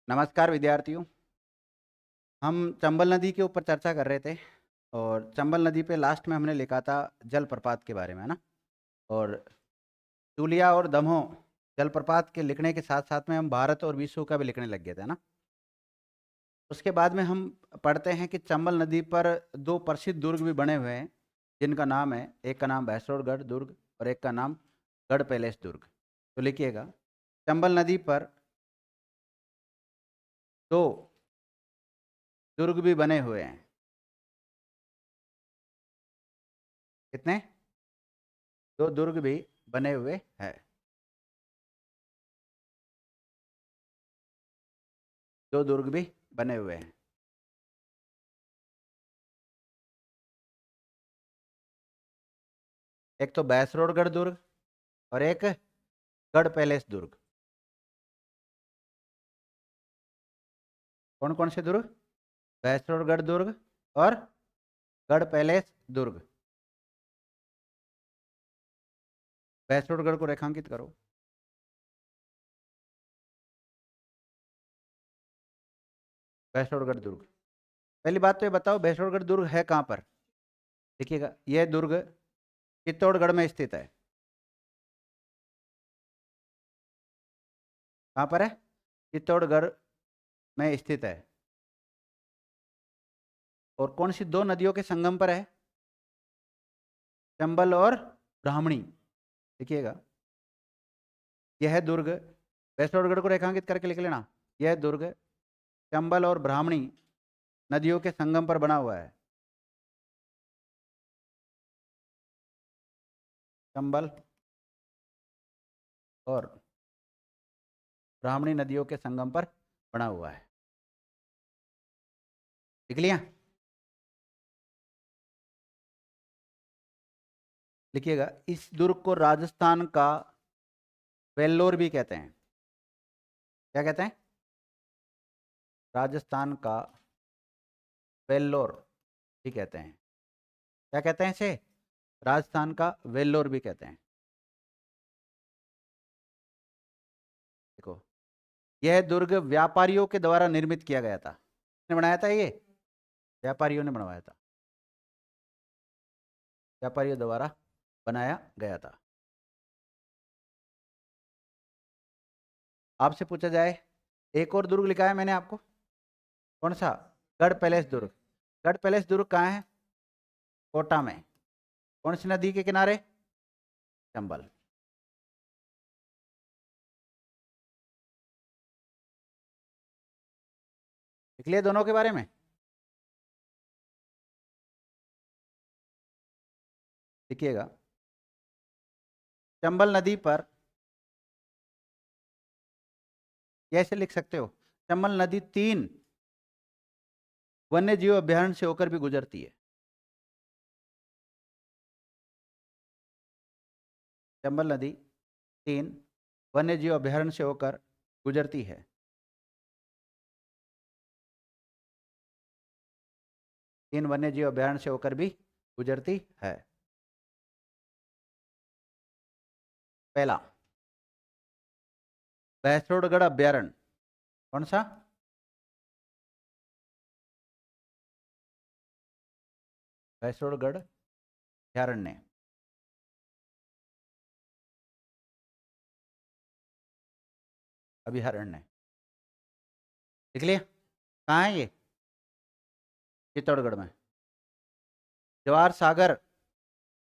नमस्कार विद्यार्थियों। हम चंबल नदी के ऊपर चर्चा कर रहे थे और चंबल नदी पे लास्ट में हमने लिखा था जलप्रपात के बारे में, है ना। और चूलिया और दमोह जलप्रपात के लिखने के साथ साथ में हम भारत और विश्व का भी लिखने लग गए थे, है ना। उसके बाद में हम पढ़ते हैं कि चंबल नदी पर दो प्रसिद्ध दुर्ग भी बने हुए हैं, जिनका नाम है, एक का नाम भैंसरोडगढ़ दुर्ग और एक का नाम गढ़ पैलेस दुर्ग। तो लिखिएगा, चंबल नदी पर दो दुर्ग भी बने हुए हैं। कितने? दो दुर्ग भी बने हुए हैं। दो दुर्ग भी बने हुए हैं। एक तो भैंसरोडगढ़ दुर्ग और एक गढ़ पैलेस दुर्ग। कौन कौन से दुर्ग? भैंसरोडगढ़ दुर्ग और गढ़ पैलेस दुर्ग। भैंसरोडगढ़ को रेखांकित करो। भैंसरोडगढ़ दुर्ग। पहली बात तो ये बताओ, भैंसरोडगढ़ दुर्ग है कहाँ पर? देखिएगा, यह दुर्ग चित्तौड़गढ़ में स्थित है। कहाँ पर है? चित्तौड़गढ़ में स्थित है। और कौन सी दो नदियों के संगम पर है? चंबल और ब्राह्मणी। देखिएगा, यह दुर्ग, भैंसरोडगढ़ को रेखांकित करके लिख लेना। यह दुर्ग चंबल और ब्राह्मणी नदियों के संगम पर बना हुआ है। चंबल और ब्राह्मणी नदियों के संगम पर बना हुआ है। लिख लिया? लिखिएगा, इस दुर्ग को राजस्थान का वेल्लोर भी कहते हैं। क्या कहते हैं? राजस्थान का वेल्लोर भी कहते हैं। क्या कहते हैं इसे? राजस्थान का वेल्लोर भी कहते हैं। देखो, यह दुर्ग व्यापारियों के द्वारा निर्मित किया गया था। किसने बनाया था ये? व्यापारियों ने बनवाया था। व्यापारियों द्वारा बनाया गया था। आपसे पूछा जाए, एक और दुर्ग लिखा है मैंने आपको, कौन सा? गढ़ पैलेस दुर्ग। गढ़ पैलेस दुर्ग कहाँ है? कोटा में। कौन सी नदी के किनारे? चंबल। लिख लिया दोनों के बारे में? लिखिएगा, चंबल नदी पर, कैसे लिख सकते हो, चंबल नदी 3 वन्य जीव अभ्यारण्य से होकर भी गुजरती है। चंबल नदी 3 वन्य जीव अभ्यारण्य से होकर गुजरती है। 3 वन्य जीव अभ्यारण्य से होकर भी गुजरती है। पहला, भैंसरोडगढ़ अभ्यारण्य। कौन सा? भैंसरोडगढ़ अभ्यारण्य। अभ्यारण्य लिख लिया? कहाँ है ये? चित्तौड़गढ़ में। जवाहर सागर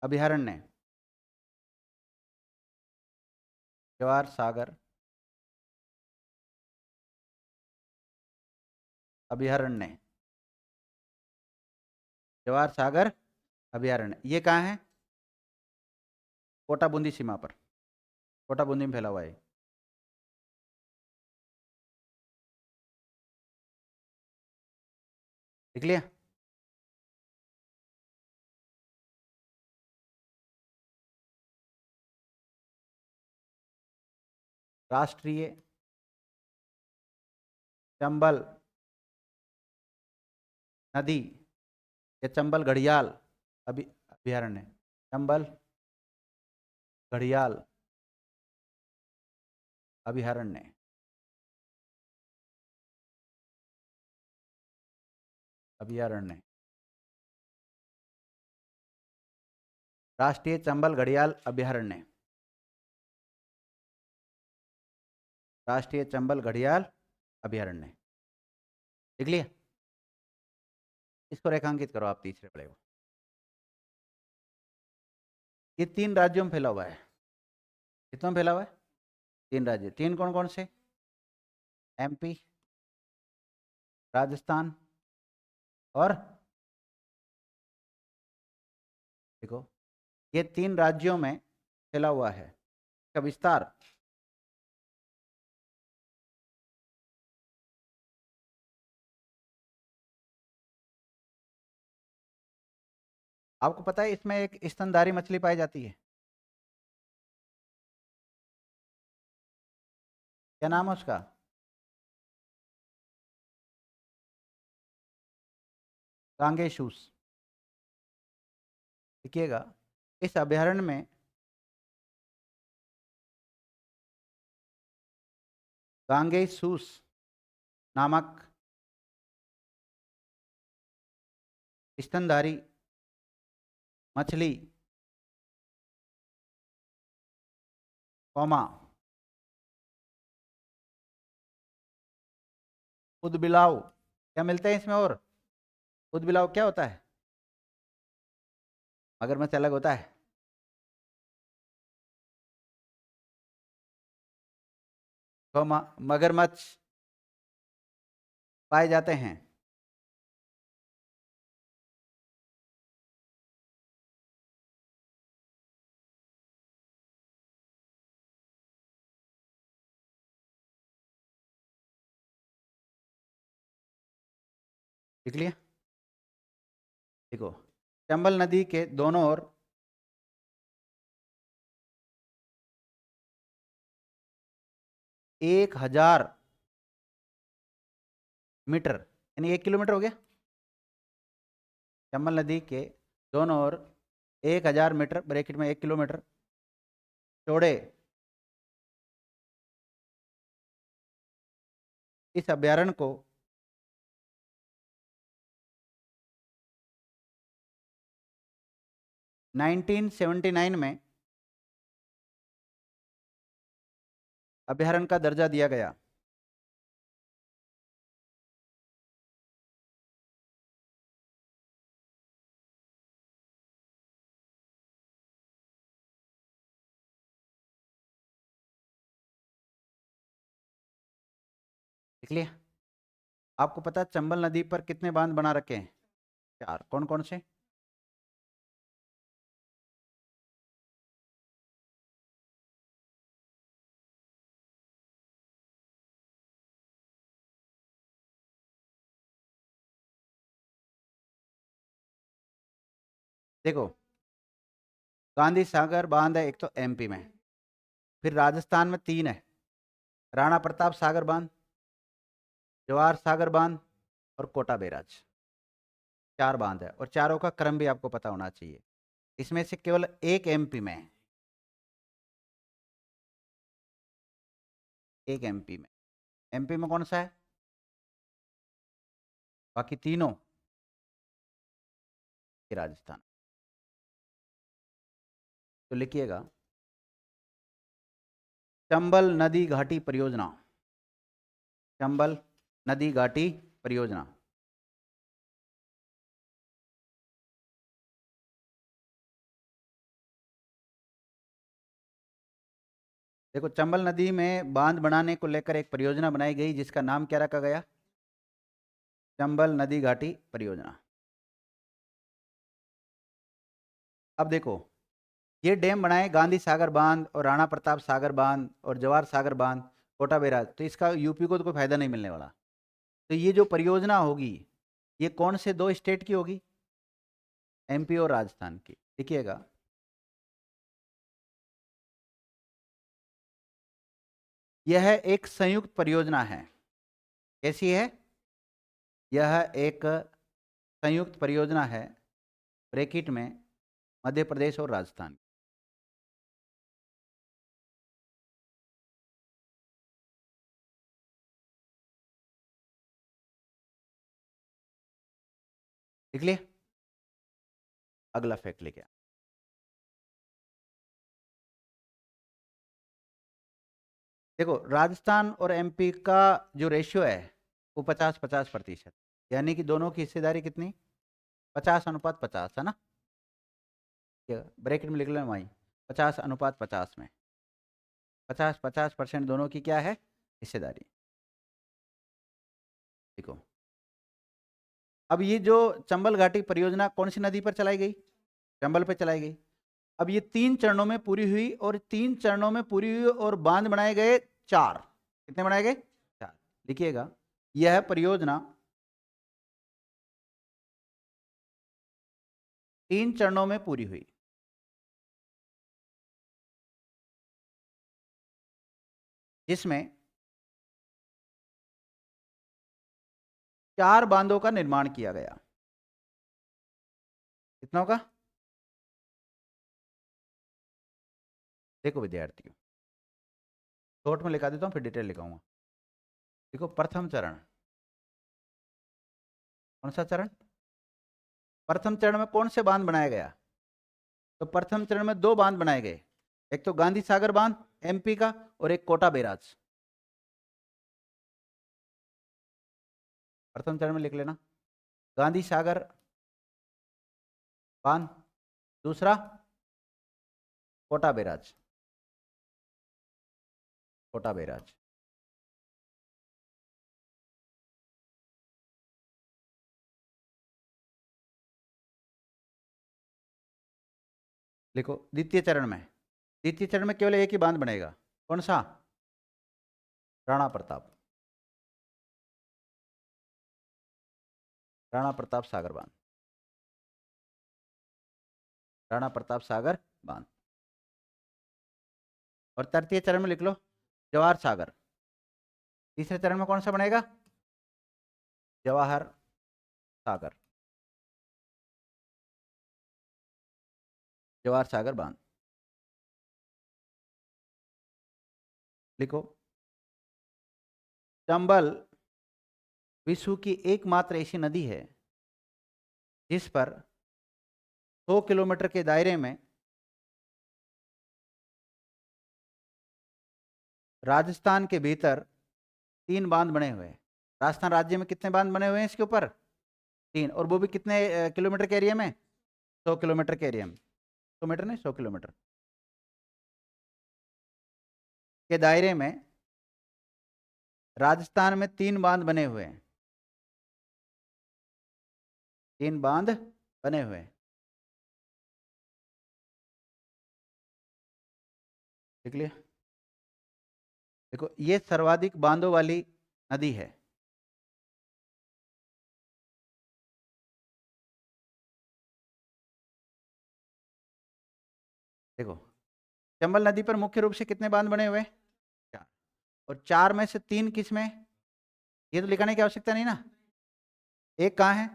अभ्यारण्य। जवाहर सागर अभ्यारण्य। जवाहर सागर अभ्यारण्य, ये कहाँ है? कोटा बूंदी सीमा पर। कोटा बूंदी में फैला हुआ है। लिख लिया? राष्ट्रीय चंबल नदी या चंबल घड़ियाल अभ्यारण्य। चंबल घड़ियाल अभ्यारण्य। अभयारण्य। राष्ट्रीय चंबल घड़ियाल अभयारण्य। राष्ट्रीय चंबल घड़ियाल अभयारण्य। देख लिया। इसको रेखांकित करो आप तीसरे बड़े को। ये 3 राज्यों में फैला हुआ है। कितनों में फैला हुआ है? 3 राज्य। 3 कौन कौन से? एमपी, राजस्थान और देखो, ये 3 राज्यों में फैला हुआ है। इसका विस्तार आपको पता है, इसमें एक स्तनधारी मछली पाई जाती है। क्या नाम है उसका? गांगेशूस। देखिएगा, इस अभयारण्य में गांगेशूस नामक स्तनधारी मछली कौमा उदबिलाव क्या मिलते हैं इसमें? और उदबिलाव क्या होता है? मगरमच्छ अलग होता है। कौमा मगरमच्छ पाए जाते हैं। देख लिया। देखो, चंबल नदी के दोनों ओर 1000 मीटर यानी 1 किलोमीटर हो गया। चंबल नदी के दोनों ओर 1000 मीटर ब्रैकेट में 1 किलोमीटर चौड़े इस अभयारण्य को नाइनटीन 79 में अभयारण्य का दर्जा दिया गया। देख लिया। आपको पता है चंबल नदी पर कितने बांध बना रखे हैं? 4। कौन कौन से? देखो, गांधी सागर बांध है एक तो एमपी में, फिर राजस्थान में 3 है, राणा प्रताप सागर बांध, जवाहर सागर बांध और कोटा बैराज। 4 बांध है और चारों का क्रम भी आपको पता होना चाहिए। इसमें से केवल एक एमपी में है। एक एमपी में। एमपी में कौन सा है? बाकी तीनों ये राजस्थान। तो लिखिएगा, चंबल नदी घाटी परियोजना। चंबल नदी घाटी परियोजना। देखो, चंबल नदी में बांध बनाने को लेकर एक परियोजना बनाई गई जिसका नाम क्या रखा गया? चंबल नदी घाटी परियोजना। अब देखो, ये डैम बनाए गांधी सागर बांध और राणा प्रताप सागर बांध और जवाहर सागर बांध, कोटा बैराज, तो इसका यूपी को तो कोई फायदा नहीं मिलने वाला। तो ये जो परियोजना होगी, ये कौन से 2 स्टेट की होगी? एमपी और राजस्थान की। देखिएगा, यह एक संयुक्त परियोजना है। कैसी है? यह एक संयुक्त परियोजना है, ब्रैकेट में मध्य प्रदेश और राजस्थान। लिख लिए? अगला फैक्ट लेके आ। देखो, राजस्थान और एमपी का जो रेशियो है वो 50-50%, यानी कि दोनों की हिस्सेदारी कितनी? 50/50 है ना? ब्रैकेट में लिख लेना भाई, 50/50 में 50-50% दोनों की क्या है? हिस्सेदारी। देखो, अब ये जो चंबल घाटी परियोजना कौन सी नदी पर चलाई गई? चंबल पे चलाई गई। अब ये 3 चरणों में पूरी हुई, और 3 चरणों में पूरी हुई, और बांध बनाए गए 4। कितने बनाए गए? 4। लिखिएगा, यह परियोजना 3 चरणों में पूरी हुई। जिसमें 4 बांधों का निर्माण किया गया। कितनों का? देखो विद्यार्थियों, शॉर्ट में लिखा देता हूं, फिर डिटेल लिखाऊंगा। देखो, प्रथम चरण, कौन सा चरण? प्रथम चरण में कौन से बांध बनाया गया? तो प्रथम चरण में 2 बांध बनाए गए, एक तो गांधी सागर बांध एमपी का, और एक कोटा बैराज। प्रथम चरण में लिख लेना, गांधी सागर बांध, दूसरा कोटा बैराज। कोटा बैराज। लिखो, द्वितीय चरण में केवल एक ही बांध बनेगा। कौन सा? राणा प्रताप। राणा प्रताप सागर बांध। राणा प्रताप सागर बांध। और तृतीय चरण में लिख लो, जवाहर सागर। तीसरे चरण में कौन सा बनेगा? जवाहर सागर। जवाहर सागर बांध। लिखो, चंबल विश्व की एकमात्र ऐसी नदी है जिस पर 100 किलोमीटर के दायरे में राजस्थान के भीतर 3 बांध बने हुए हैं। राजस्थान राज्य में कितने बांध बने हुए हैं इसके ऊपर? 3, और वो भी कितने किलोमीटर के एरिया में? 100 किलोमीटर के एरिया में। 100 मीटर नहीं, 100 किलोमीटर के दायरे में राजस्थान में 3 बांध बने हुए हैं। 3 बांध बने हुए हैं। देख लिया? देखो, ये सर्वाधिक बांधों वाली नदी है। देखो, चंबल नदी पर मुख्य रूप से कितने बांध बने हुए हैं? 4। और 4 में से 3 किस में? ये तो लिखाने की आवश्यकता नहीं ना। एक कहाँ है?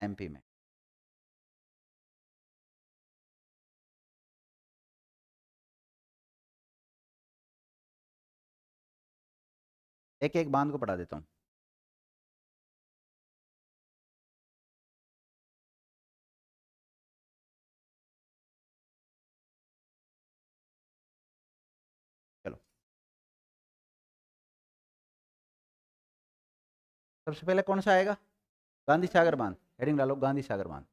एमपी में। एक एक बांध को पढ़ा देता हूँ। चलो, सबसे पहले कौन सा आएगा? गांधी सागर बांध। हेडिंग डालो, गांधी सागर बांध।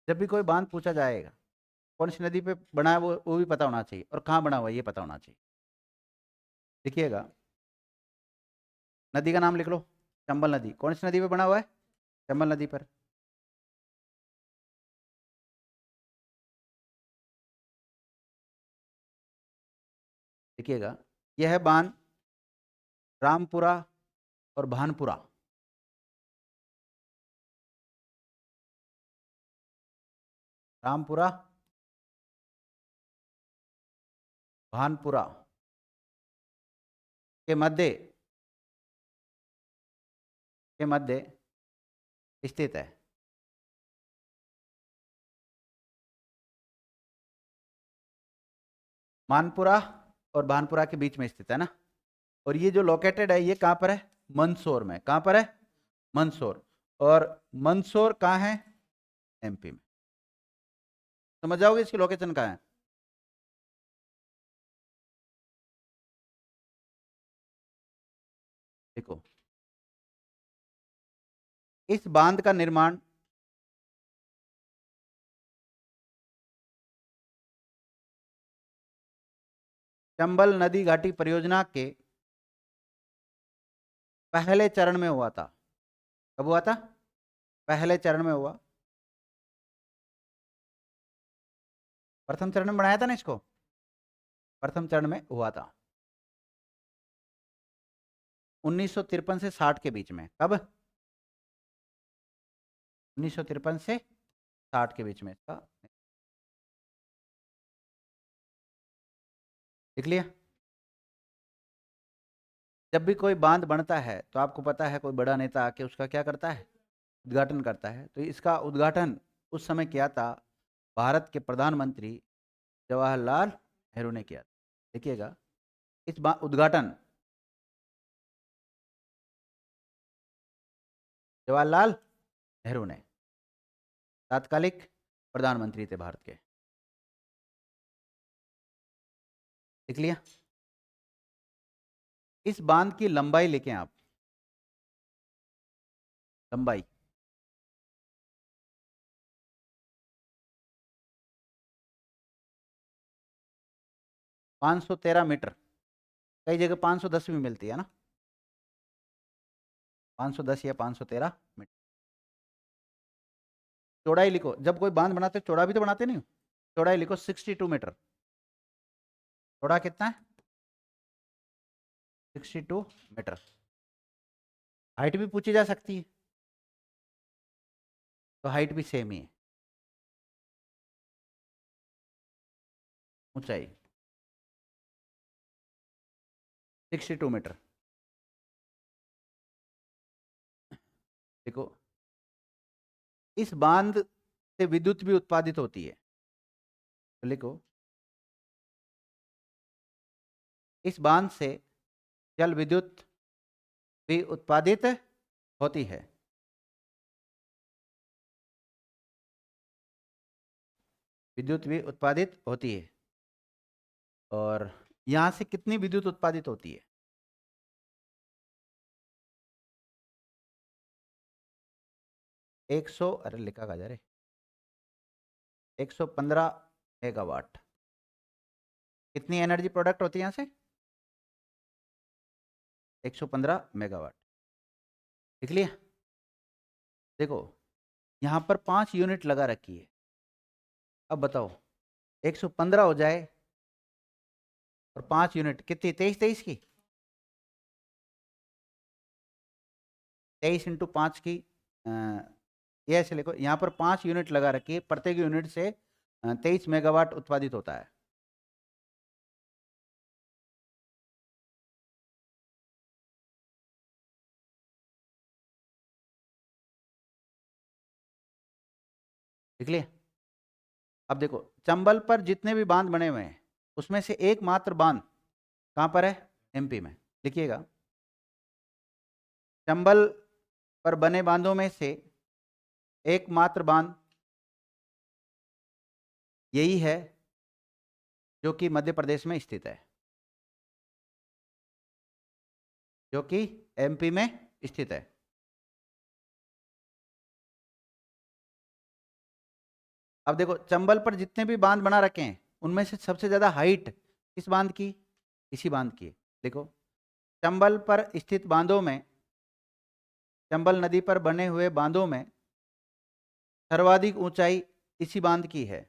जब भी कोई बांध पूछा जाएगा, कौन सी नदी पे बना है वो भी पता होना चाहिए, और कहाँ बना हुआ है ये पता होना चाहिए। लिखिएगा, नदी का नाम लिख लो, चंबल नदी। कौन सी नदी पे बना हुआ है? चंबल नदी पर। लिखिएगा, यह बांध रामपुरा और भानपुरा, रामपुरा भानपुरा के मध्य के मध्य स्थित है। मानपुरा और भानपुरा के बीच में स्थित है ना। और ये जो लोकेटेड है ये कहाँ पर है? मंदसौर में। कहाँ पर है? मंदसौर। और मंदसौर कहाँ है? एमपी में। समझ जाओगे इसकी लोकेशन कहाँ है। देखो, इस बांध का निर्माण चंबल नदी घाटी परियोजना के पहले चरण में हुआ था। कब हुआ था? पहले चरण में हुआ। प्रथम चरण में बनाया था ना इसको। प्रथम चरण में हुआ था 1953 से 60 के बीच में। कब? 1953 से 60 के बीच में इसका। लिख लिया। जब भी कोई बांध बनता है तो आपको पता है कोई बड़ा नेता आके उसका क्या करता है? उद्घाटन करता है। तो इसका उद्घाटन उस समय किया था भारत के प्रधानमंत्री जवाहरलाल नेहरू ने किया। देखिएगा, इस उद्घाटन जवाहरलाल नेहरू ने, तात्कालिक प्रधानमंत्री थे भारत के। देख लिया। इस बांध की लंबाई लिखें आप। लंबाई 513 मीटर। कई जगह 510 भी मिलती है ना। 510 या 513 मीटर। चौड़ाई लिखो। जब कोई बांध बनाते चौड़ा भी तो बनाते नहीं हो। चौड़ाई लिखो 62 मीटर। चौड़ा कितना है? 62 मीटर। हाइट भी पूछी जा सकती है, तो हाइट भी सेम ही है। ऊंचाई 62 मीटर। देखो, इस बांध से विद्युत भी उत्पादित होती है। तो लिखो, इस बांध से जल विद्युत भी उत्पादित होती है। विद्युत भी उत्पादित होती है। और यहां से कितनी विद्युत उत्पादित होती है? 100, अरे लिखा का जा रे, 115 मेगावाट। कितनी एनर्जी प्रोडक्ट होती है यहाँ से? 115 मेगावाट। लिख लिया। देखो, यहाँ पर 5 यूनिट लगा रखी है। अब बताओ, 115 हो जाए और 5 यूनिट कितनी? 23 की 23 इंटू 5 की ये ऐसे लिखो। यहाँ पर 5 यूनिट लगा रखी है, प्रत्येक यूनिट से 23 मेगावाट उत्पादित होता है। लिख लिया। अब देखो, चंबल पर जितने भी बांध बने हुए हैं उसमें से एकमात्र बांध कहाँ पर है? एमपी में। लिखिएगा, चंबल पर बने बांधों में से एकमात्र बांध यही है जो कि मध्य प्रदेश में स्थित है। जो कि एमपी में स्थित है। अब देखो, चंबल पर जितने भी बांध बना रखे हैं उनमें से सबसे ज्यादा हाइट किस बांध की? इसी बांध की। देखो, चंबल पर स्थित बांधों में, चंबल नदी पर बने हुए बांधों में सर्वाधिक ऊंचाई इसी बांध की है।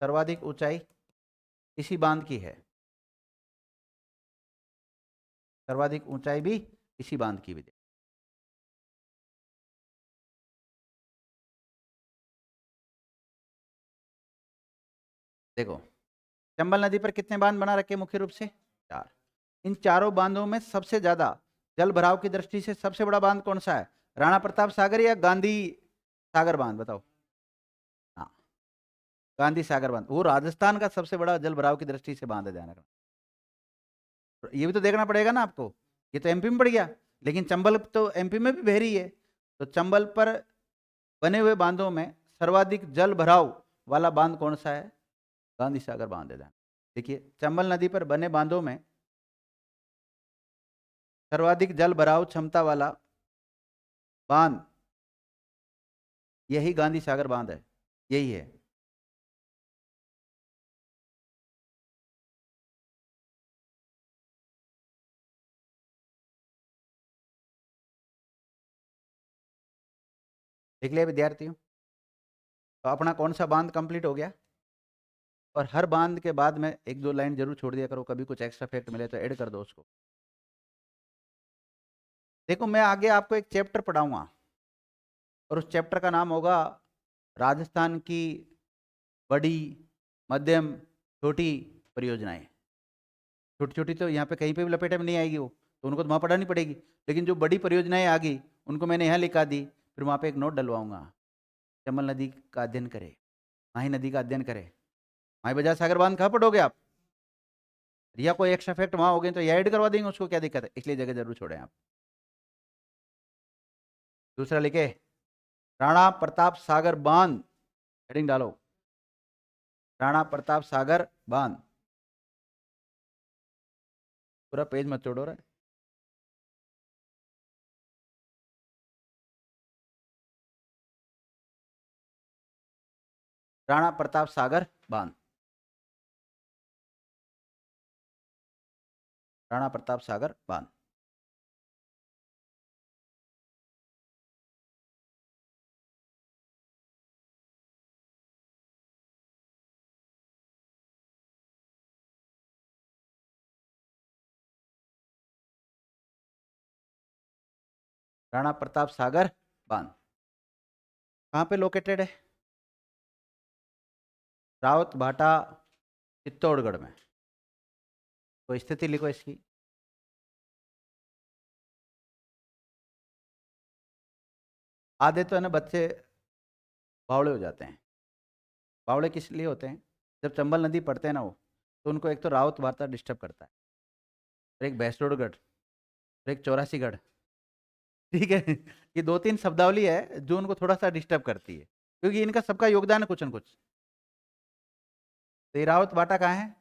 सर्वाधिक ऊंचाई इसी बांध की है। सर्वाधिक ऊंचाई भी इसी बांध की भी। देखो, चंबल नदी पर कितने बांध बना रखे मुख्य रूप से? 4। इन चारों बांधों में सबसे ज्यादा जल भराव की दृष्टि से सबसे बड़ा बांध कौन सा है? राणा प्रताप सागर या गांधी सागर बांध, बताओ। हाँ, गांधी सागर बांध, वो राजस्थान का सबसे बड़ा जल भराव की दृष्टि से बांध है, ध्यान रखना। ये भी तो देखना पड़ेगा ना आपको, ये तो एमपी में पड़ गया, लेकिन चंबल तो एमपी में भी बह रही है। तो चंबल पर बने हुए बांधों में सर्वाधिक जल भराव वाला बांध कौन सा है? गांधी सागर बांध है। देखिए, चंबल नदी पर बने बांधों में सर्वाधिक जल भराव क्षमता वाला बांध यही गांधी सागर बांध है, यही है। देख लिया विद्यार्थियों, तो अपना कौन सा बांध कंप्लीट हो गया। और हर बांध के बाद में एक दो लाइन जरूर छोड़ दिया करो, कभी कुछ एक्स्ट्रा फैक्ट मिले तो ऐड कर दो उसको। देखो, मैं आगे आपको एक चैप्टर पढ़ाऊंगा और उस चैप्टर का नाम होगा राजस्थान की बड़ी, मध्यम, छोटी परियोजनाएं। छोटी छोटी तो यहाँ पे कहीं पे भी लपेटे में नहीं आएगी, वो तो उनको तो वहाँ पढ़ानी पड़ेगी। लेकिन जो बड़ी परियोजनाएं आ गई उनको मैंने यहाँ लिखा दी, फिर वहाँ पे एक नोट डलवाऊंगा। चंबल नदी का अध्ययन करें, माही नदी का अध्ययन करें। माही बजाज सागर बांध कहाँ पढ़ोगे आप? या कोई एक्स्ट्रा फैक्ट वहाँ हो गए तो ये ऐड करवा देंगे, उसको क्या दिक्कत है, इसलिए जगह जरूर छोड़ें आप। दूसरा लिखे, राणा प्रताप सागर बांध, हेडिंग डालो, राणा प्रताप सागर बांध। पूरा पेज मत छोड़ो रे। राणा प्रताप सागर बांध, राणा प्रताप सागर बांध। राणा प्रताप सागर बांध कहाँ पे लोकेटेड है? रावत भाटा, चित्तौड़गढ़ में। तो स्थिति लिखो इसकी। आधे तो है ना बच्चे बावड़े हो जाते हैं। बावड़े किस लिए होते हैं? जब चंबल नदी पढ़ते हैं ना वो, तो उनको एक तो रावत भाटा डिस्टर्ब करता है, और एक भैंसडोड़गढ़, और एक चौरासीगढ़। ठीक है। ये दो तीन शब्दावली है जो उनको थोड़ा सा डिस्टर्ब करती है, क्योंकि इनका सबका योगदान है कुछ न कुछ। तो ये रावत भाटा कहाँ है?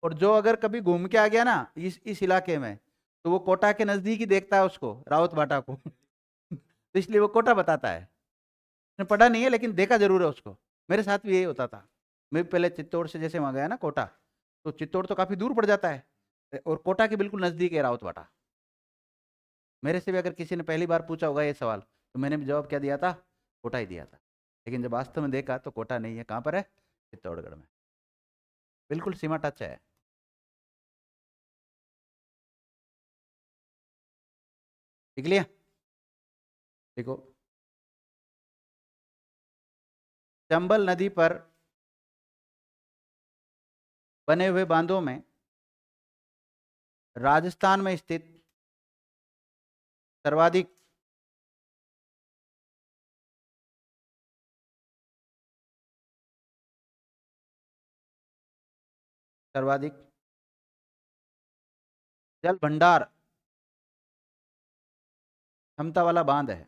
और जो अगर कभी घूम के आ गया ना इस इलाके में, तो वो कोटा के नजदीक ही देखता है उसको, रावत भाटा को। तो इसलिए वो कोटा बताता है। उसने पढ़ा नहीं है लेकिन देखा जरूर है उसको। मेरे साथ भी यही होता था। मैं भी पहले चित्तौड़ से जैसे वहां गया ना कोटा, तो चित्तौड़ तो काफी दूर पड़ जाता है और कोटा के बिल्कुल नजदीक है रावत भाटा। मेरे से भी अगर किसी ने पहली बार पूछा होगा ये सवाल, तो मैंने भी जवाब क्या दिया था? कोटा ही दिया था। लेकिन जब वास्तव में देखा तो कोटा नहीं है, कहाँ पर है? चित्तौड़गढ़ में। बिल्कुल सीमा टच है। ठीक लिया? देखो, चंबल नदी पर बने हुए बांधों में राजस्थान में स्थित सर्वाधिक सर्वाधिक जल भंडार क्षमता वाला बांध है।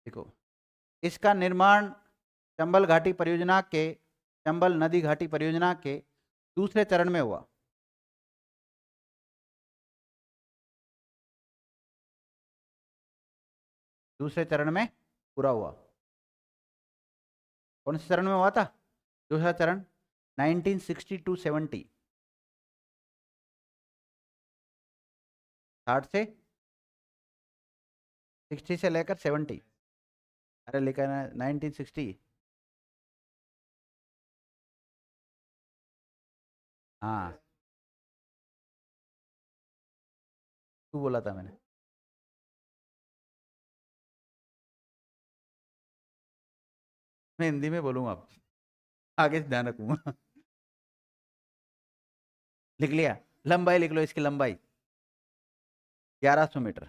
देखो, इसका निर्माण चंबल घाटी परियोजना के चंबल नदी घाटी परियोजना के दूसरे चरण में हुआ। दूसरे चरण में पूरा हुआ। कौन से चरण में हुआ था? दूसरा चरण 1960 टू 70, 60 से 60 से लेकर 70। अरे लेकर 1960। हाँ, तू बोला था मैंने। मैं हिंदी में बोलूँगा अब, आगे से ध्यान रखूंगा। लिख लिया? लंबाई लिख लो, इसकी लंबाई 1100 मीटर।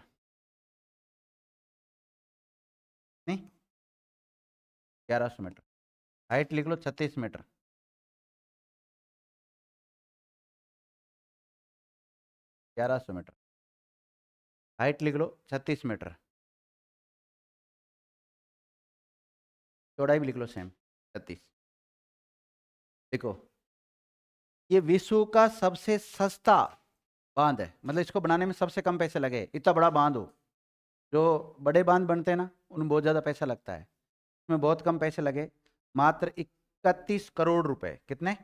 नहीं, 1100 मीटर। हाइट लिख लो 36 मीटर। 1100 मीटर। हाइट लिख लो 36 मीटर। चौड़ाई भी लिख लो सेम 36। देखो, ये विश्व का सबसे सस्ता बांध है, मतलब इसको बनाने में सबसे कम पैसे लगे। इतना बड़ा बांध हो, जो बड़े बांध बनते हैं ना, उनमें बहुत ज़्यादा पैसा लगता है, इसमें बहुत कम पैसे लगे। मात्र 31 करोड़ रुपए। कितने?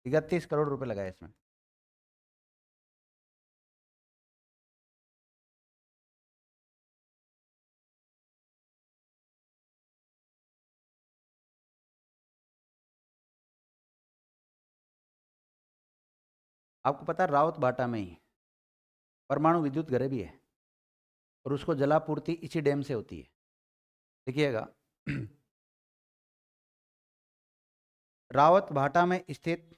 31 करोड़ रुपए लगाए इसमें। आपको पता है रावत बाटा में ही परमाणु विद्युत घरे भी है, और उसको जलापूर्ति इसी डैम से होती है। देखिएगा, रावत भाटा में स्थित,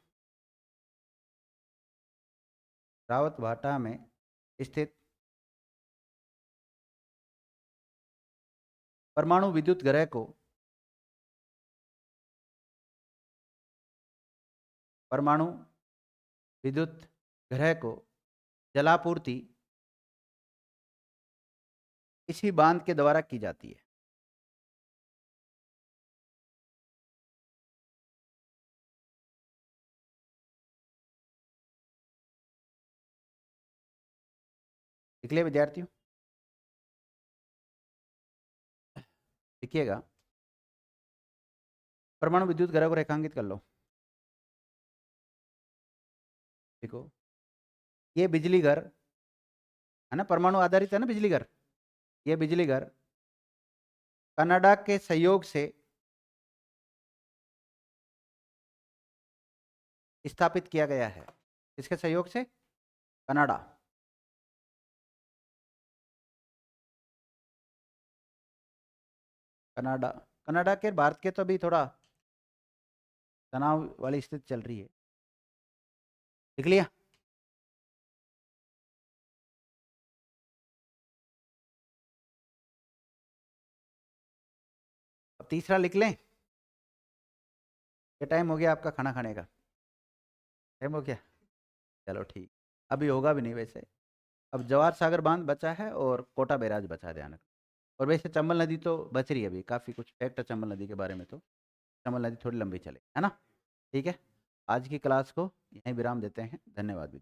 रावत भाटा में स्थित परमाणु विद्युत गृह को, परमाणु विद्युत गृह को जलापूर्ति इसी बांध के द्वारा की जाती है। निकले विद्यार्थियों? देखिएगा, परमाणु विद्युत गृह को रेखांकित कर लो। देखो, ये बिजली घर है ना, परमाणु आधारित है ना बिजली घर। ये बिजली घर कनाडा के सहयोग से स्थापित किया गया है। इसके सहयोग से? कनाडा। कनाडा, कनाडा के, भारत के तो अभी थोड़ा तनाव वाली स्थिति चल रही है। लिख लिया? अब तीसरा लिख लें? ये टाइम हो गया आपका खाना खाने का, टाइम हो गया। चलो ठीक, अभी होगा भी नहीं वैसे। अब जवाहर सागर बांध बचा है और कोटा बैराज बचा है, ध्यान रखना। और वैसे चंबल नदी तो बच रही है अभी, काफ़ी कुछ फैक्ट है चंबल नदी के बारे में, तो चंबल नदी थोड़ी लंबी चले, है ना। ठीक है, आज की क्लास को यहीं विराम देते हैं। धन्यवाद।